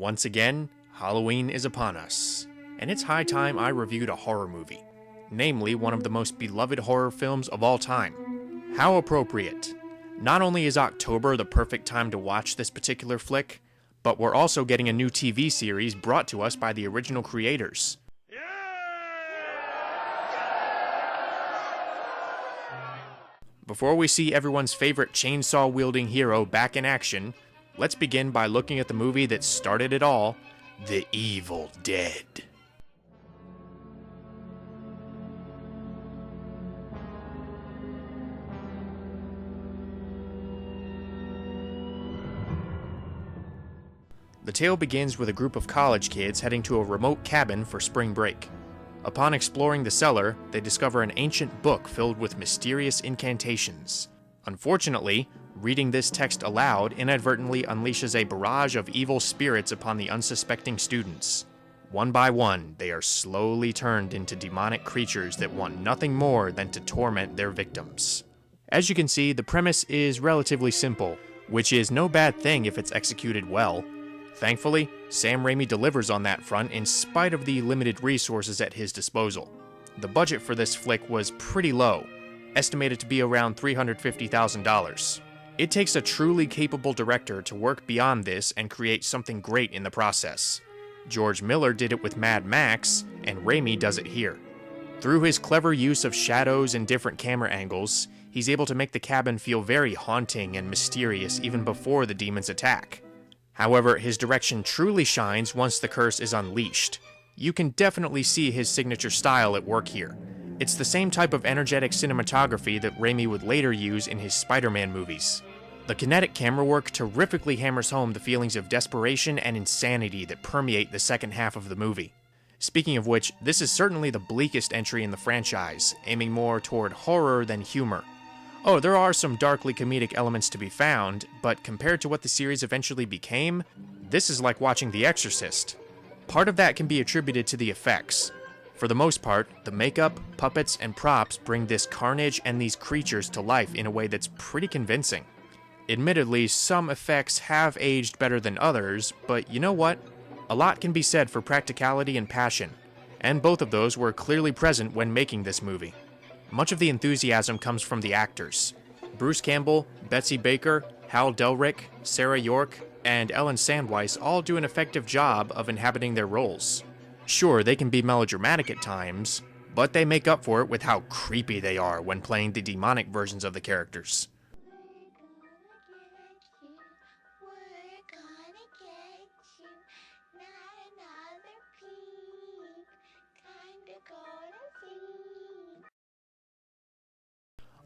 Once again, Halloween is upon us, and it's high time I reviewed a horror movie, namely one of the most beloved horror films of all time. How appropriate. Not only is October the perfect time to watch this particular flick, but we're also getting a new TV series brought to us by the original creators. Before we see everyone's favorite chainsaw-wielding hero back in action, let's begin by looking at the movie that started it all, The Evil Dead. The tale begins with a group of college kids heading to a remote cabin for spring break. Upon exploring the cellar, they discover an ancient book filled with mysterious incantations. Unfortunately, reading this text aloud inadvertently unleashes a barrage of evil spirits upon the unsuspecting students. One by one, they are slowly turned into demonic creatures that want nothing more than to torment their victims. As you can see, the premise is relatively simple, which is no bad thing if it's executed well. Thankfully, Sam Raimi delivers on that front in spite of the limited resources at his disposal. The budget for this flick was pretty low, estimated to be around $350,000. It takes a truly capable director to work beyond this and create something great in the process. George Miller did it with Mad Max, and Raimi does it here. Through his clever use of shadows and different camera angles, he's able to make the cabin feel very haunting and mysterious even before the demons attack. However, his direction truly shines once the curse is unleashed. You can definitely see his signature style at work here. It's the same type of energetic cinematography that Raimi would later use in his Spider-Man movies. The kinetic camera work terrifically hammers home the feelings of desperation and insanity that permeate the second half of the movie. Speaking of which, this is certainly the bleakest entry in the franchise, aiming more toward horror than humor. Oh, there are some darkly comedic elements to be found, but compared to what the series eventually became, this is like watching The Exorcist. Part of that can be attributed to the effects. For the most part, the makeup, puppets, and props bring this carnage and these creatures to life in a way that's pretty convincing. Admittedly, some effects have aged better than others, but you know what? A lot can be said for practicality and passion, and both of those were clearly present when making this movie. Much of the enthusiasm comes from the actors. Bruce Campbell, Betsy Baker, Hal Delrick, Sarah York, and Ellen Sandweiss all do an effective job of inhabiting their roles. Sure, they can be melodramatic at times, but they make up for it with how creepy they are when playing the demonic versions of the characters.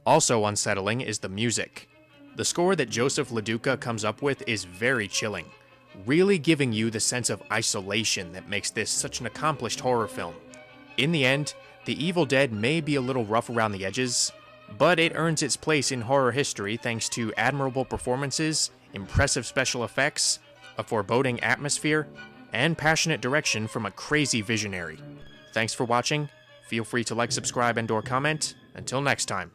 Also unsettling is the music. The score that Joseph LaDuca comes up with is very chilling, really giving you the sense of isolation that makes this such an accomplished horror film. In the end, The Evil Dead may be a little rough around the edges, but it earns its place in horror history thanks to admirable performances, impressive special effects, a foreboding atmosphere, and passionate direction from a crazy visionary. Thanks for watching. Feel free to like, subscribe, and/or comment. Until next time.